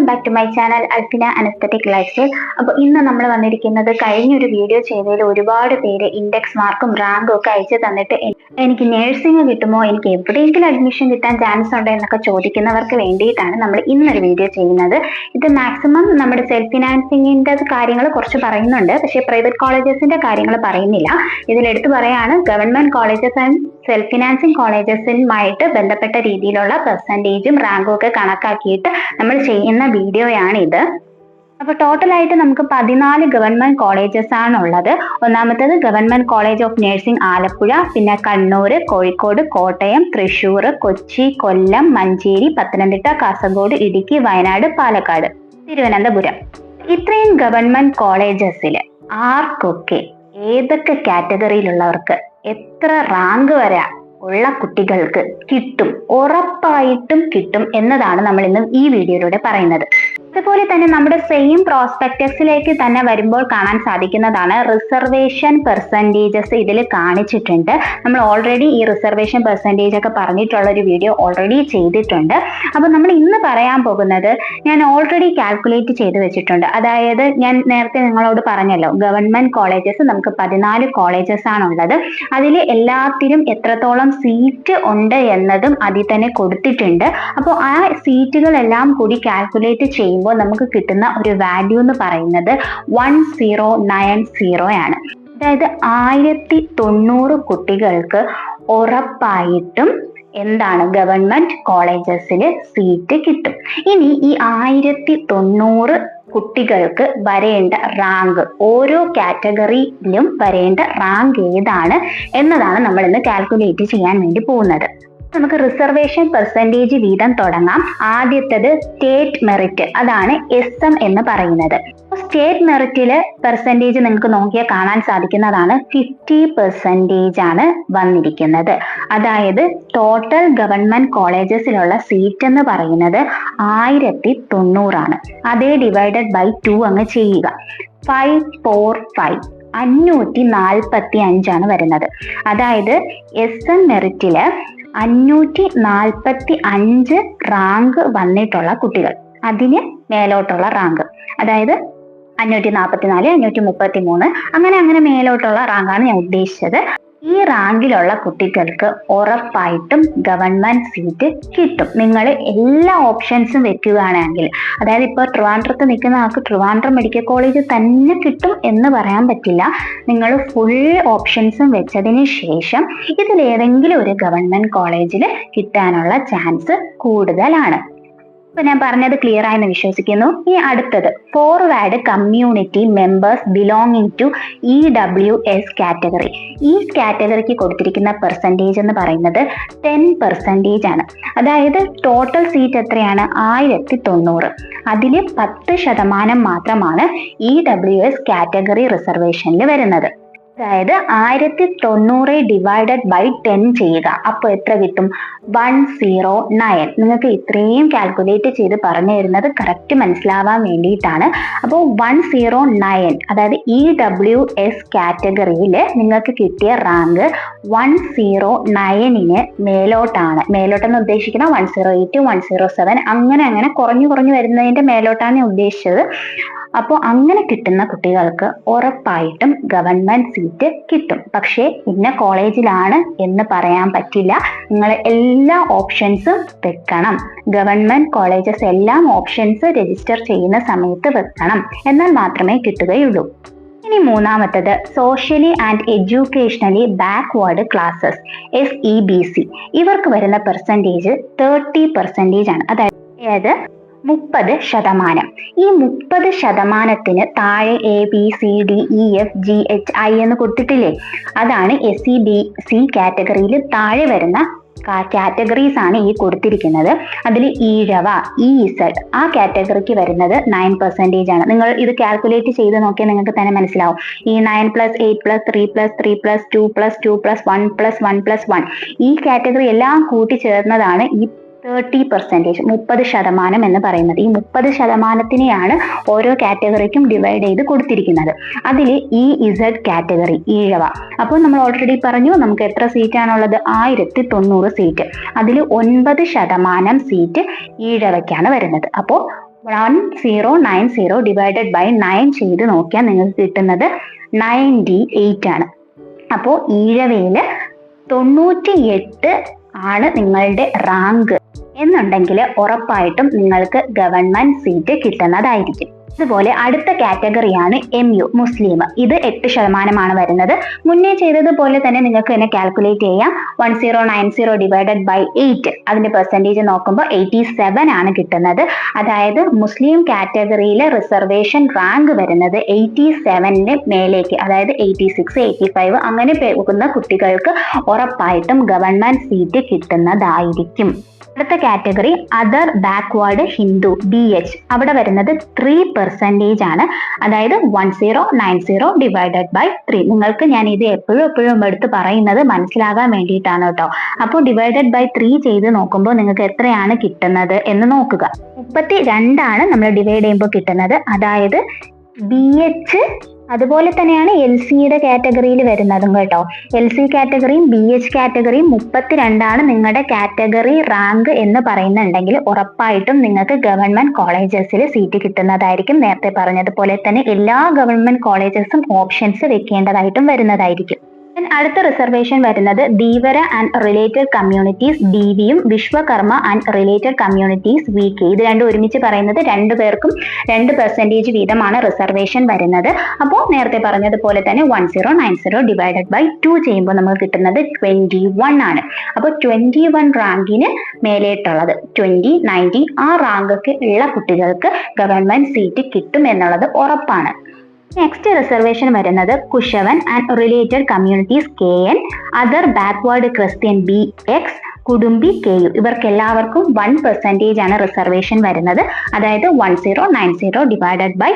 Welcome back to my channel Alfina an aesthetic lifestyle. അപ്പോൾ ഇന്ന് നമ്മൾ വന്നിരിക്കുന്നത് കഴിഞ്ഞൊരു വീഡിയോ ചെയ്തതിൽ ഒരുപാട് പേര് ഇൻഡെക്സ് മാർക്കും റാങ്കും ഒക്കെ അയച്ചു തന്നിട്ട് എനിക്ക് നേഴ്സിംഗ് കിട്ടുമോ, എനിക്ക് എവിടെയെങ്കിലും അഡ്മിഷൻ കിട്ടാൻ ചാൻസ് ഉണ്ടോ എന്നൊക്കെ ചോദിക്കുന്നവർക്ക് വേണ്ടിയിട്ടാണ് നമ്മൾ ഇന്നൊരു വീഡിയോ ചെയ്യുന്നത്. ഇത് മാക്സിമം നമ്മുടെ സെൽഫ് ഫിനാൻസിങ്ങിന്റെ കാര്യങ്ങൾ കുറച്ച് പറയുന്നുണ്ട്, പക്ഷേ പ്രൈവറ്റ് കോളേജസിന്റെ കാര്യങ്ങൾ പറയുന്നില്ല. ഇതിലെടുത്ത് പറയാണ് government colleges and self financing കോളേജസുമായിട്ട് ബന്ധപ്പെട്ട രീതിയിലുള്ള പെർസെൻറ്റേജും റാങ്കും ഒക്കെ കണക്കാക്കിയിട്ട് നമ്മൾ ചെയ്യുന്ന വീഡിയോയാണിത്. അപ്പോൾ ടോട്ടലായിട്ട് നമുക്ക് 14 ഗവൺമെന്റ് കോളേജസ് ആണുള്ളത്. ഒന്നാമത്തേത് government college of nursing Alappuzha, പിന്നെ കണ്ണൂർ, കോഴിക്കോട്, കോട്ടയം, തൃശ്ശൂർ, കൊച്ചി, കൊല്ലം, മഞ്ചേരി, പത്തനംതിട്ട, കാസർഗോഡ്, ഇടുക്കി, വയനാട്, പാലക്കാട്, തിരുവനന്തപുരം. ഇത്രയും ഗവൺമെന്റ് കോളേജസിൽ ആർക്കൊക്കെ ഏതൊക്കെ കാറ്റഗറിയിലുള്ളവർക്ക് എത്ര റാങ്ക് വരെ ഉള്ള കുട്ടികൾക്ക് കിട്ടും, ഉറപ്പായിട്ടും കിട്ടും എന്നതാണ് നമ്മൾ ഇന്ന് ഈ വീഡിയോയിലൂടെ പറയുന്നത്. അതുപോലെ തന്നെ നമ്മുടെ സെയിം പ്രോസ്പെക്ടസിലേക്ക് തന്നെ വരുമ്പോൾ കാണാൻ സാധിക്കുന്നതാണ് റിസർവേഷൻ പെർസെൻറ്റേജസ് ഇതിൽ കാണിച്ചിട്ടുണ്ട്. നമ്മൾ ഓൾറെഡി ഈ റിസർവേഷൻ പെർസെൻറ്റേജ് ഒക്കെ പറഞ്ഞിട്ടുള്ള ഒരു വീഡിയോ ഓൾറെഡി ചെയ്തിട്ടുണ്ട്. അപ്പോൾ നമ്മൾ ഇന്ന് പറയാൻ പോകുന്നത് ഞാൻ ഓൾറെഡി കാൽക്കുലേറ്റ് ചെയ്ത് വെച്ചിട്ടുണ്ട്. അതായത് ഞാൻ നേരത്തെ നിങ്ങളോട് പറഞ്ഞല്ലോ, ഗവൺമെന്റ് കോളേജസ് നമുക്ക് 14 കോളേജസ് ആണുള്ളത്. അതിൽ എല്ലാത്തിലും എത്രത്തോളം സീറ്റ് ഉണ്ട് എന്നതും അതിൽ തന്നെ കൊടുത്തിട്ടുണ്ട്. അപ്പോൾ ആ സീറ്റുകളെല്ലാം കൂടി കാൽക്കുലേറ്റ് ചെയ്യുമ്പോൾ നമുക്ക് കിട്ടുന്ന ഒരു വാല്യൂ എന്ന് പറയുന്നത് 1090 ആണ്. അതായത് 1090 കുട്ടികൾക്ക് ഉറപ്പായിട്ടും എന്താണ് ഗവൺമെന്റ് കോളേജസിൽ സീറ്റ് കിട്ടും. ഇനി ഈ 1090 കുട്ടികൾക്ക് വരേണ്ട റാങ്ക്, ഓരോ കാറ്റഗറിയിലും വരേണ്ട റാങ്ക് ഏതാണ് എന്നതാണ് നമ്മൾ ഇന്ന് കാൽക്കുലേറ്റ് ചെയ്യാൻ വേണ്ടി പോകുന്നത്. നമുക്ക് റിസർവേഷൻ പെർസെൻറ്റേജ് വീതം തുടങ്ങാം. ആദ്യത്തേത് സ്റ്റേറ്റ് മെറിറ്റ്, അതാണ് SM എന്ന് പറയുന്നത്. സ്റ്റേറ്റ് മെറിറ്റില് പെർസെൻറ്റേജ് നിങ്ങൾക്ക് നോക്കിയാൽ കാണാൻ സാധിക്കുന്നതാണ് 50% ആണ് വന്നിരിക്കുന്നത്. അതായത് ടോട്ടൽ ഗവൺമെന്റ് കോളേജസിലുള്ള സീറ്റ് എന്ന് പറയുന്നത് 1090 ആണ്. അതേ ഡിവൈഡഡ് ബൈ 2 അങ്ങ് ചെയ്യുക. 545 545 ആണ് വരുന്നത്. അതായത് SM മെറിറ്റില് 545 റാങ്ക് വന്നിട്ടുള്ള കുട്ടികൾ, അതിന് മേലോട്ടുള്ള റാങ്ക്, അതായത് 544, 533 അങ്ങനെ മേലോട്ടുള്ള റാങ്കാണ് ഞാൻ ഉദ്ദേശിച്ചത്. ഈ റാങ്കിലുള്ള കുട്ടികൾക്ക് ഉറപ്പായിട്ടും ഗവൺമെന്റ് സീറ്റ് കിട്ടും. നിങ്ങൾ എല്ലാ ഓപ്ഷൻസും വെക്കുകയാണെങ്കിൽ, അതായത് ഇപ്പോൾ ട്രിവാൻഡ്രത്ത് നിൽക്കുന്ന ആൾക്ക് ട്രിവാൻഡ്രം മെഡിക്കൽ കോളേജ് തന്നെ കിട്ടും എന്ന് പറയാൻ പറ്റില്ല. നിങ്ങൾ ഫുൾ ഓപ്ഷൻസും വെച്ചതിന് ശേഷം ഇതിലേതെങ്കിലും ഒരു ഗവൺമെന്റ് കോളേജിൽ കിട്ടാനുള്ള ചാൻസ് കൂടുതലാണ്. ഇപ്പൊ ഞാൻ പറഞ്ഞത് ക്ലിയർ ആയെന്ന് വിശ്വസിക്കുന്നു. ഇനി അടുത്തത് forward community members belonging to EWS category. ഈ കാറ്റഗറിക്ക് കൊടുത്തിരിക്കുന്ന പെർസെൻറ്റേജ് എന്ന് പറയുന്നത് 10% ആണ്. അതായത് ടോട്ടൽ സീറ്റ് എത്രയാണ്? 1090. അതിൽ 10% മാത്രമാണ് EWS കാറ്റഗറി റിസർവേഷനിൽ വരുന്നത്. അതായത് 1090 ഡിവൈഡഡ് ബൈ 10 ചെയ്യുക. അപ്പോൾ എത്ര കിട്ടും? 109. നിങ്ങൾക്ക് ഇത്രയും കാൽക്കുലേറ്റ് ചെയ്ത് പറഞ്ഞു തരുന്നത് കറക്റ്റ് മനസ്സിലാവാൻ വേണ്ടിയിട്ടാണ്. അപ്പോൾ 109, അതായത് EWS കാറ്റഗറിയിൽ നിങ്ങൾക്ക് കിട്ടിയ റാങ്ക് 109ന് മേലോട്ടാണ്. മേലോട്ടെന്ന് ഉദ്ദേശിക്കുന്ന 108, 107 അങ്ങനെ കുറഞ്ഞു വരുന്നതിന്റെ മേലോട്ടാണ് ഞാൻ ഉദ്ദേശിച്ചത്. അപ്പോൾ അങ്ങനെ കിട്ടുന്ന കുട്ടികൾക്ക് ഉറപ്പായിട്ടും ഗവൺമെന്റ് സീറ്റ് കിട്ടും. പക്ഷേ ഇന്ന കോളേജിലാണ് എന്ന് പറയാൻ പറ്റില്ല. നിങ്ങൾ എല്ലാ ഓപ്ഷൻസും വെക്കണം. ഗവൺമെന്റ് കോളേജസ് എല്ലാം ഓപ്ഷൻസ് രജിസ്റ്റർ ചെയ്യുന്ന സമയത്ത് വെക്കണം, എന്നാൽ മാത്രമേ കിട്ടുകയുള്ളൂ. ഇനി മൂന്നാമത്തത് socially and educationally backward classes, SEBC. ഇവർക്ക് വരുന്ന പെർസെൻറ്റേജ് 30% ആണ്. അതായത് 30%. ഈ 30%ന് താഴെ ABCDEFGHI എന്ന് കൊടുത്തിട്ടില്ലേ, അതാണ് SEBC കാറ്റഗറിയിൽ താഴെ വരുന്ന കാറ്റഗറീസ് ആണ് ഈ കൊടുത്തിരിക്കുന്നത്. അതിൽ ഈഴവ, EZ ആ കാറ്റഗറിക്ക് വരുന്നത് 9% ആണ്. നിങ്ങൾ ഇത് കാൽക്കുലേറ്റ് ചെയ്ത് നോക്കിയാൽ നിങ്ങൾക്ക് തന്നെ മനസ്സിലാവും. ഈ 9+8+3+2+2+1+1+1 ഈ കാറ്റഗറി എല്ലാം കൂട്ടി ചേർന്നതാണ് ഈ 30%, 30% എന്ന് പറയുന്നത്. ഈ 30%നെയാണ് ഓരോ കാറ്റഗറിക്കും ഡിവൈഡ് ചെയ്ത് കൊടുത്തിരിക്കുന്നത്. അതിൽ EZ കാറ്റഗറി, ഈഴവ. അപ്പോൾ നമ്മൾ ഓൾറെഡി പറഞ്ഞു നമുക്ക് എത്ര സീറ്റാണുള്ളത്? 1090 സീറ്റ്. അതിൽ 9% സീറ്റ് ഈഴവയ്ക്കാണ് വരുന്നത്. അപ്പോൾ 1090 ഡിവൈഡഡ് ബൈ 9 ചെയ്ത് നോക്കിയാൽ നിങ്ങൾക്ക് കിട്ടുന്നത് 98 ആണ്. അപ്പോൾ ഈഴവയില് 98 ആണ് നിങ്ങളുടെ റാങ്ക് എന്നുണ്ടെങ്കിൽ ഉറപ്പായിട്ടും നിങ്ങൾക്ക് ഗവൺമെന്റ് സീറ്റ് കിട്ടുന്നതായിരിക്കും. അതുപോലെ അടുത്ത കാറ്റഗറിയാണ് MU മുസ്ലിം. ഇത് 8% വരുന്നത്. മുന്നേ ചെയ്തതുപോലെ തന്നെ നിങ്ങൾക്ക് തന്നെ കാൽക്കുലേറ്റ് ചെയ്യാം. 1090 ഡിവൈഡഡ് ബൈ 8 അതിന്റെ പെർസെൻറ്റേജ് നോക്കുമ്പോൾ 87 ആണ് കിട്ടുന്നത്. അതായത് മുസ്ലിം കാറ്റഗറിയിലെ റിസർവേഷൻ റാങ്ക് വരുന്നത് 87ന് മേലേക്ക്, അതായത് 86, 85 അങ്ങനെ പോകുന്ന കുട്ടികൾക്ക് ഉറപ്പായിട്ടും ഗവൺമെന്റ് സീറ്റ് കിട്ടുന്നതായിരിക്കും. അടുത്ത category other backward Hindu BH. അവിടെ വരുന്നത് 3% ആണ്. അതായത് 1090 ഡിവൈഡഡ് ബൈ 3. നിങ്ങൾക്ക് ഞാൻ ഇത് എപ്പോഴും എടുത്ത് പറയുന്നത് മനസ്സിലാകാൻ വേണ്ടിയിട്ടാണ് കേട്ടോ. അപ്പോൾ ഡിവൈഡഡ് ബൈ 3 ചെയ്ത് നോക്കുമ്പോൾ നിങ്ങൾക്ക് എത്രയാണ് കിട്ടുന്നത് എന്ന് നോക്കുക. 32 ആണ് നമ്മൾ ഡിവൈഡ് ചെയ്യുമ്പോൾ കിട്ടുന്നത്. അതായത് BH അതുപോലെ തന്നെയാണ് LCയുടെ കാറ്റഗറിയിൽ വരുന്നതും കേട്ടോ. LC കാറ്റഗറിയും BH കാറ്റഗറിയും 32 ആണ് നിങ്ങളുടെ കാറ്റഗറി റാങ്ക് എന്ന് പറയുന്നുണ്ടെങ്കിൽ ഉറപ്പായിട്ടും നിങ്ങൾക്ക് ഗവൺമെന്റ് കോളേജസിൽ സീറ്റ് കിട്ടുന്നതായിരിക്കും. നേരത്തെ പറഞ്ഞതുപോലെ തന്നെ എല്ലാ ഗവൺമെന്റ് കോളേജസും ഓപ്ഷൻസ് വെക്കേണ്ടതായിട്ടും വരുന്നതായിരിക്കും. അടുത്ത റിസർവേഷൻ വരുന്നത് ധീവര ആൻഡ് റിലേറ്റഡ് കമ്മ്യൂണിറ്റീസ് DVയും Vishwakarma and related communities VK. ഇത് രണ്ടും ഒരുമിച്ച് പറയുന്നത് രണ്ടുപേർക്കും 2% വീതമാണ് റിസർവേഷൻ വരുന്നത്. അപ്പോൾ നേരത്തെ പറഞ്ഞതുപോലെ തന്നെ 1090 ഡിവൈഡഡ് ബൈ 2 ചെയ്യുമ്പോൾ നമുക്ക് കിട്ടുന്നത് 21 ആണ്. അപ്പോൾ 21 റാങ്കിന് മേലേട്ടുള്ളത് 20, 90 ആ റാങ്കൊക്കെ ഉള്ള കുട്ടികൾക്ക് ഗവൺമെന്റ് സീറ്റ് കിട്ടും എന്നുള്ളത് ഉറപ്പാണ്. നെക്സ്റ്റ് റിസർവേഷൻ വരുന്നത് Kushavan and related communities KN, other backward Christian BX, Kudumbi KU. ഇവർക്ക് എല്ലാവർക്കും 1% ആണ് റിസർവേഷൻ വരുന്നത്. അതായത് 1090 ഡിവൈഡഡ് ബൈ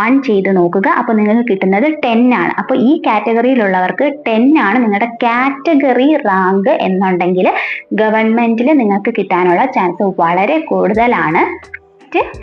1 ചെയ്ത് നോക്കുക. അപ്പോൾ നിങ്ങൾക്ക് കിട്ടുന്നത് 10 ആണ്. അപ്പോൾ ഈ കാറ്റഗറിയിലുള്ളവർക്ക് 10 ആണ് നിങ്ങളുടെ കാറ്റഗറി റാങ്ക് എന്നുണ്ടെങ്കിൽ ഗവൺമെന്റിൽ നിങ്ങൾക്ക് കിട്ടാനുള്ള ചാൻസ് വളരെ കൂടുതലാണ്.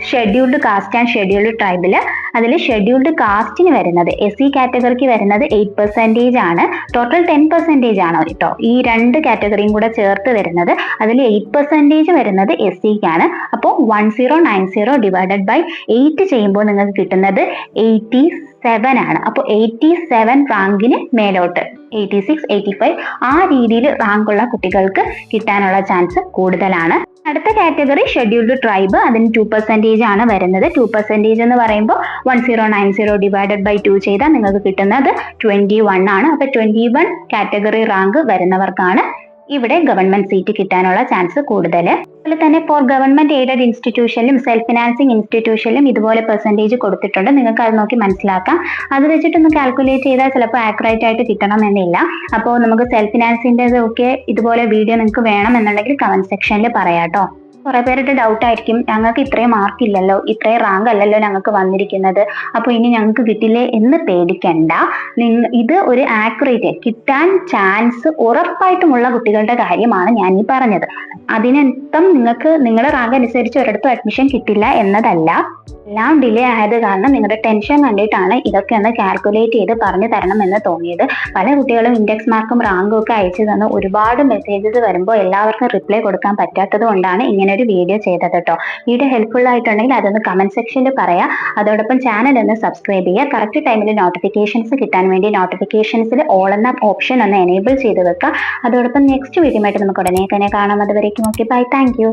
ഷെഡ്യൂൾഡ് കാസ്റ്റ് ആൻഡ് ഷെഡ്യൂൾഡ് ട്രൈബില് അതിൽ ഷെഡ്യൂൾഡ് കാസ്റ്റിന് വരുന്നത് SC കാറ്റഗറിക്ക് വരുന്നത് 8% ആണ്. ടോട്ടൽ 10% ആണ് കേട്ടോ ഈ രണ്ട് കാറ്റഗറിയും കൂടെ ചേർത്ത് വരുന്നത്. അതിൽ 8% വരുന്നത് SCക്കാണ്. അപ്പോൾ 1090 ഡിവൈഡഡ് ബൈ 8 ചെയ്യുമ്പോൾ നിങ്ങൾക്ക് കിട്ടുന്നത് 87 ആണ്. അപ്പോൾ 87 റാങ്കിന് മേലോട്ട് 86, 85 ആ രീതിയിൽ റാങ്കുള്ള കുട്ടികൾക്ക് കിട്ടാനുള്ള ചാൻസ് കൂടുതലാണ്. അടുത്ത കാറ്റഗറി ഷെഡ്യൂൾഡ് ട്രൈബ്. അതിന് 2% ആണ് വരുന്നത്. 2% എന്ന് പറയുമ്പോൾ 1090 ഡിവൈഡഡ് ബൈ 2 ചെയ്താൽ നിങ്ങൾക്ക് കിട്ടുന്നത് 21 ആണ്. അപ്പൊ 21 കാറ്റഗറി റാങ്ക് വരുന്നവർക്കാണ് ഇവിടെ ഗവൺമെന്റ് സീറ്റ് കിട്ടാനുള്ള ചാൻസ് കൂടുതൽ. അതുപോലെ തന്നെ ഫോർ ഗവൺമെന്റ് എയ്ഡഡ് ഇൻസ്റ്റിറ്റ്യൂഷനിലും സെൽഫ് ഫിനാൻസിങ് ഇൻസ്റ്റിറ്റ്യൂഷനിലും ഇതുപോലെ പെർസെൻറ്റേജ് കൊടുത്തിട്ടുണ്ട്. നിങ്ങൾക്ക് അത് നോക്കി മനസ്സിലാക്കാം. അത് വെച്ചിട്ടൊന്ന് കാൽക്കുലേറ്റ് ചെയ്താൽ ചിലപ്പോൾ ആക്യുറേറ്റ് ആയിട്ട് കിട്ടണമെന്നില്ല. അപ്പോൾ നമുക്ക് സെൽഫ് ഫിനാൻസിൻ്റെതൊക്കെ ഇതുപോലെ വീഡിയോ നിങ്ങൾക്ക് വേണം എന്നുണ്ടെങ്കിൽ കമന്റ് സെക്ഷനിൽ പറയാട്ടോ. കുറെ പേരുടെ ഡൗട്ട് ആയിരിക്കും, ഞങ്ങൾക്ക് ഇത്രയും മാർക്ക് ഇല്ലല്ലോ, ഇത്രയും റാങ്ക് അല്ലല്ലോ ഞങ്ങൾക്ക് വന്നിരിക്കുന്നത്, അപ്പോൾ ഇനി ഞങ്ങൾക്ക് കിട്ടില്ലേ എന്ന് പേടിക്കണ്ട. ഇത് ഒരു ആക്യുറേറ്റ് കിട്ടാൻ ചാൻസ് ഉറപ്പായിട്ടുമുള്ള കുട്ടികളുടെ കാര്യമാണ് ഞാൻ ഈ പറഞ്ഞത്. അതിനർത്ഥം നിങ്ങൾക്ക് നിങ്ങളുടെ റാങ്ക് അനുസരിച്ച് ഒരിടത്തും അഡ്മിഷൻ കിട്ടില്ല എന്നതല്ല. എല്ലാം ഡിലേ ആയത് കാരണം നിങ്ങളുടെ ടെൻഷൻ കണ്ടിട്ടാണ് ഇതൊക്കെ ഒന്ന് കാൽക്കുലേറ്റ് ചെയ്ത് പറഞ്ഞു തരണം എന്ന് തോന്നിയത്. പല കുട്ടികളും ഇൻഡെക്സ് മാർക്കും റാങ്കും ഒക്കെ അയച്ചു തന്നു ഒരുപാട് മെസ്സേജസ് വരുമ്പോൾ എല്ലാവർക്കും റിപ്ലൈ കൊടുക്കാൻ പറ്റാത്തത് കൊണ്ടാണ് ഇങ്ങനെ ഒരു വീഡിയോ ചെയ്തത് കേട്ടോ. വീഡിയോ ഹെൽപ്ഫുൾ ആയിട്ടുണ്ടെങ്കിൽ അതൊന്ന് കമന്റ് സെക്ഷനിൽ പറയാം. അതോടൊപ്പം ചാനൽ ഒന്ന് സബ്സ്ക്രൈബ് ചെയ്യുക. കറക്റ്റ് ടൈമിൽ നോട്ടിഫിക്കേഷൻസ് കിട്ടാൻ വേണ്ടി നോട്ടിഫിക്കേഷൻസിൽ ഓൾ എന്ന ഓപ്ഷൻ ഒന്ന് എനേബിൾ ചെയ്ത് വെക്കുക. അതോടൊപ്പം നെക്സ്റ്റ് വീഡിയോ ആയിട്ട് നമുക്ക് ഉടനെ തന്നെ കാണാം. അതുവരേക്കും ഓക്കെ, ബൈ, താങ്ക് യു.